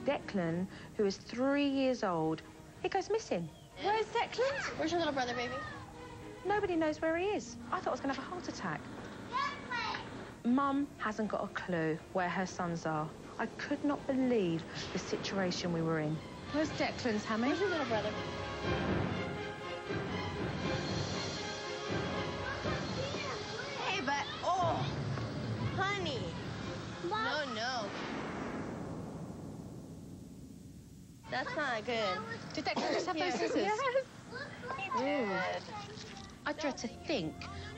Declan, who is 3 years old, he goes missing. Where's Declan? Where's your little brother, baby? Nobody knows where he is. I thought I was going to have a heart attack. Mum hasn't got a clue where her sons are. I could not believe the situation we were in. Where's Declan, Tammy? Where's your little brother? Hey, but... Oh! Honey! Mom. No. That's not good. Did Declan just have those scissors? Yes. He did. I dread to think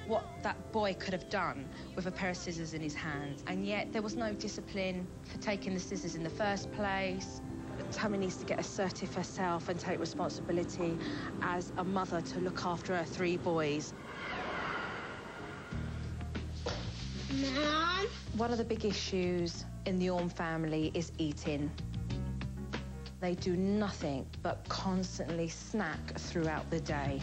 what that boy could have done with a pair of scissors in his hands, and yet there was no discipline for taking the scissors in the first place. Tammy needs to get assertive herself and take responsibility as a mother to look after her 3 boys. Mom? One of the big issues in the Orme family is eating. They do nothing but constantly snack throughout the day.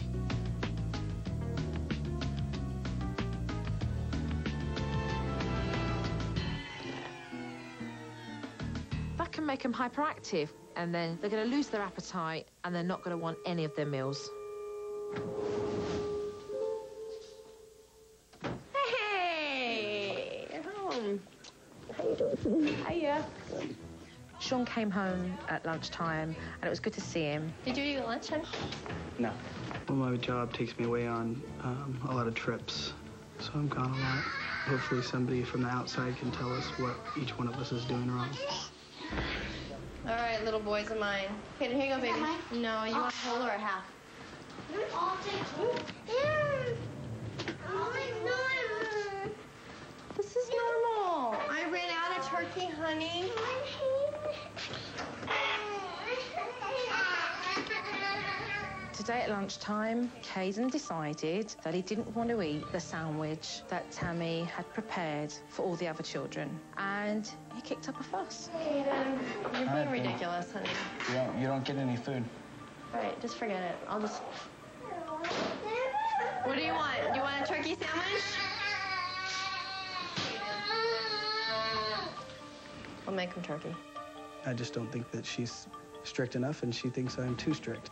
That can make them hyperactive, and then they're going to lose their appetite, and they're not going to want any of their meals. Hey! You're home. How you doing? Hiya. Sean came home at lunchtime, and it was good to see him. Did you eat lunch, honey? No. Well, my job takes me away on a lot of trips, so I'm gone a lot. Hopefully somebody from the outside can tell us what each one of us is doing wrong. All right, little boys of mine. Here you go, baby. No, you want a whole or a half? I'll take 2. This is normal. I ran out of turkey, honey. Today at lunchtime, Caden decided that he didn't want to eat the sandwich that Tammy had prepared for all the other children, and he kicked up a fuss. Caden, you're being ridiculous, honey. You don't get any food. All right, just forget it. I'll just... What do you want? Do you want a turkey sandwich? I'll make him turkey. I just don't think that she's strict enough, and she thinks I'm too strict.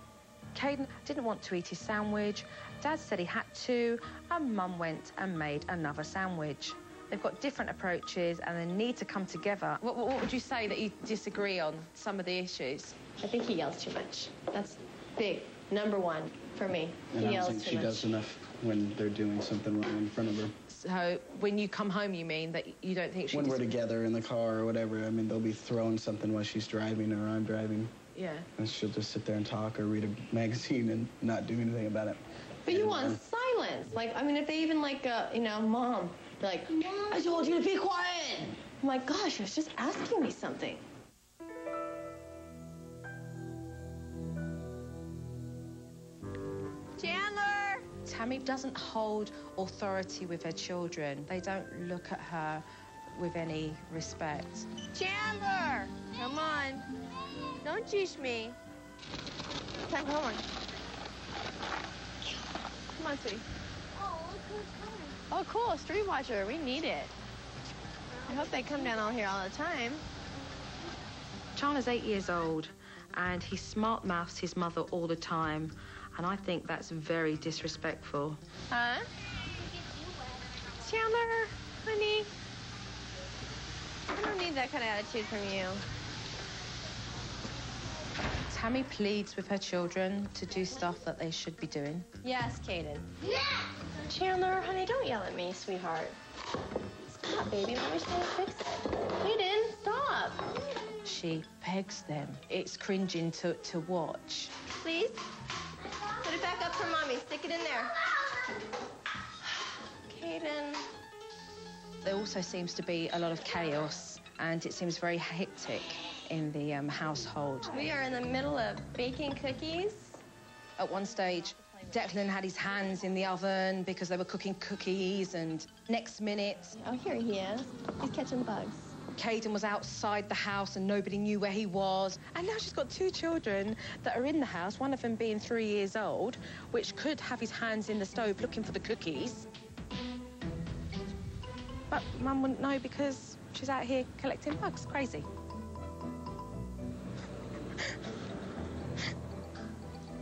Caden didn't want to eat his sandwich. Dad said he had to, and Mum went and made another sandwich. They've got different approaches, and they need to come together. What would you say that you disagree on some of the issues? I think he yells too much. That's big. Number 1 for me. And He I yells don't think too she much. does enough when they're doing something wrong in front of her. So when you come home, you mean that you don't think she... When we're together in the car or whatever, I mean, they'll be throwing something while she's driving or I'm driving. Yeah. And she'll just sit there and talk or read a magazine and not do anything about it. But you want silence. Like, I mean, if they even like, you know, Mom, like, Mom, I told you to be quiet. I'm like, gosh, I was just asking me something. Chandler! Tammy doesn't hold authority with her children. They don't look at her with any respect. Chandler! Come on. Don't teach me. Time for homework. Come on, sweetie. Oh, cool. Street Watcher. We need it. I hope they come down here all the time. Chandler's 8 years old, and he smart-mouths his mother all the time, and I think that's very disrespectful. Huh? Chandler, honey. I don't need that kind of attitude from you. Tammy pleads with her children to do stuff that they should be doing. Yes, Caden. Yeah. Chandler, honey, don't yell at me, sweetheart. Stop, baby. Mommy's trying to fix it. Caden, stop. She pegs them. It's cringing to watch. Please? Put it back up for Mommy. Stick it in there. Caden. There also seems to be a lot of chaos, and it seems very hectic in the household. We are in the middle of baking cookies. At one stage, Declan had his hands in the oven because they were cooking cookies, and next minute... Oh, here he is. He's catching bugs. Caden was outside the house and nobody knew where he was. And now she's got 2 children that are in the house, one of them being 3 years old, which could have his hands in the stove looking for the cookies. But Mum wouldn't know because she's out here collecting bugs. Crazy.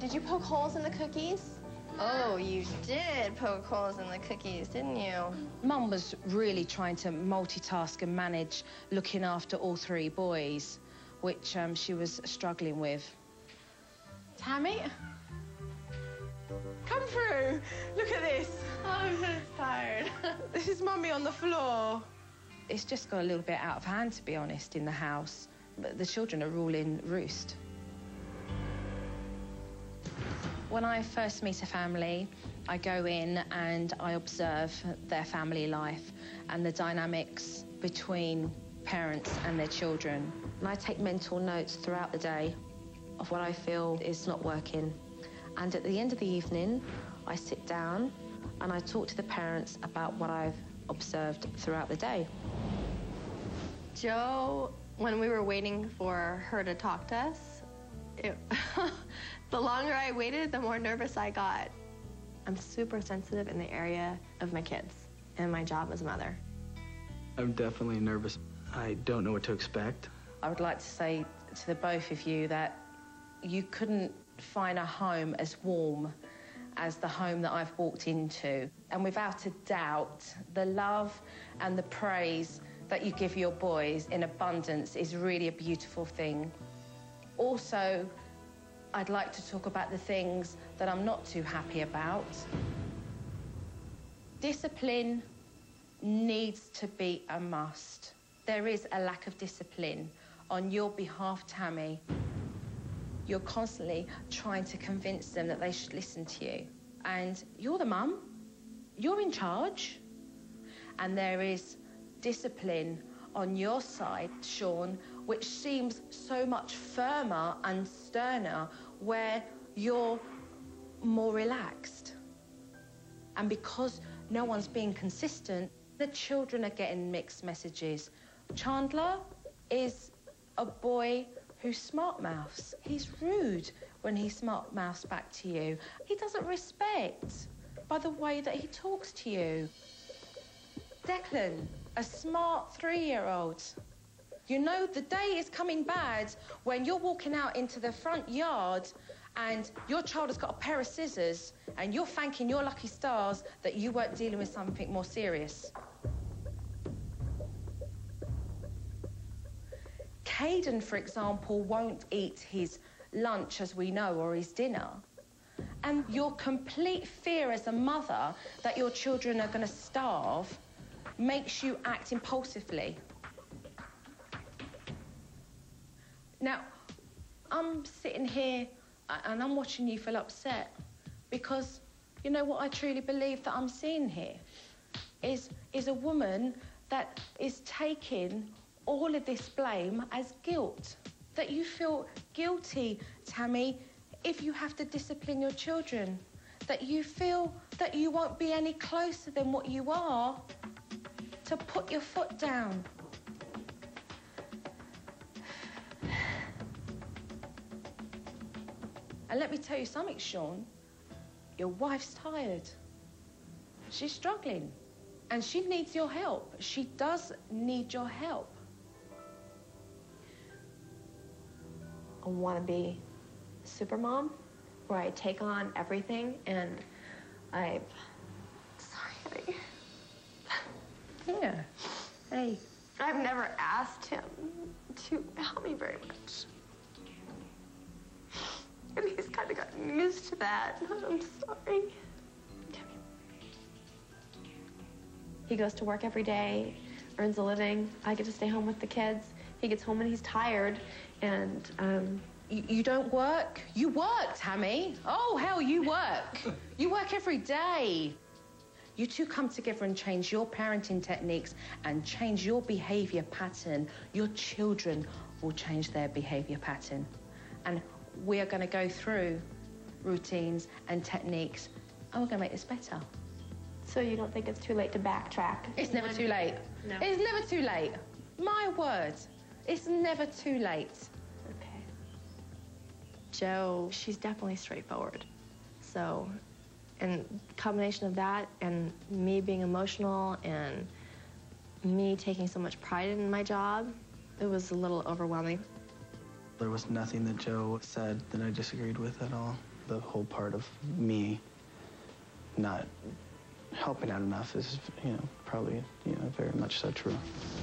Did you poke holes in the cookies? Oh, you did poke holes in the cookies, didn't you? Mum was really trying to multitask and manage looking after all three boys, which she was struggling with. Tammy? Come through. Look at this. Oh, I'm so tired. This is Mummy on the floor. It's just got a little bit out of hand, to be honest, in the house. But the children are all in roost. When I first meet a family, I go in and I observe their family life and the dynamics between parents and their children. And I take mental notes throughout the day of what I feel is not working. And at the end of the evening, I sit down and I talk to the parents about what I've observed throughout the day. Joe, when we were waiting for her to talk to us, the longer I waited, the more nervous I got. I'm super sensitive in the area of my kids and my job as a mother. I'm definitely nervous. I don't know what to expect. I would like to say to the both of you that you couldn't find a home as warm as the home that I've walked into. And without a doubt, the love and the praise that you give your boys in abundance is really a beautiful thing. Also, I'd like to talk about the things that I'm not too happy about. Discipline needs to be a must. There is a lack of discipline on your behalf, Tammy. You're constantly trying to convince them that they should listen to you. And you're the mum. You're in charge. And there is discipline on your side, Sean, which seems so much firmer and sterner, where you're more relaxed. And because no one's being consistent, the children are getting mixed messages. Chandler is a boy who smart mouths. He's rude when he smart mouths back to you. He doesn't respect by the way that he talks to you. Declan, a smart 3-year-old. You know, the day is coming bad when you're walking out into the front yard and your child has got a pair of scissors and you're thanking your lucky stars that you weren't dealing with something more serious. Caden, for example, won't eat his lunch, as we know, or his dinner. And your complete fear as a mother that your children are going to starve makes you act impulsively. Now, I'm sitting here and I'm watching you feel upset because you know what I truly believe that I'm seeing here is a woman that is taking all of this blame as guilt. That you feel guilty, Tammy, if you have to discipline your children. That you feel that you won't be any closer than what you are to put your foot down. And let me tell you something, Sean. Your wife's tired. She's struggling. And she needs your help. She does need your help. I want to be a super mom, where I take on everything, and sorry. Yeah. Hey. I've never asked him to help me very much. And he's kind of gotten used to that. I'm sorry. He goes to work every day, earns a living. I get to stay home with the kids. He gets home and he's tired, and You don't work? You work, Tammy. Oh, hell, you work. You work every day. You two come together and change your parenting techniques and change your behavior pattern. Your children will change their behavior pattern. And we are going to go through routines and techniques, and we're going to make this better. so you don't think it's too late to backtrack? It's never too late. No. It's never too late. My word. It's never too late. Okay. Jo, she's definitely straightforward. So, and combination of that and me being emotional and me taking so much pride in my job, it was a little overwhelming. There was nothing that Jo said that I disagreed with at all. the whole part of me not helping out enough is, you know, probably, you know, very much so true.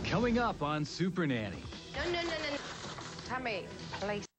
Coming up on Supernanny. No. Tammy, please.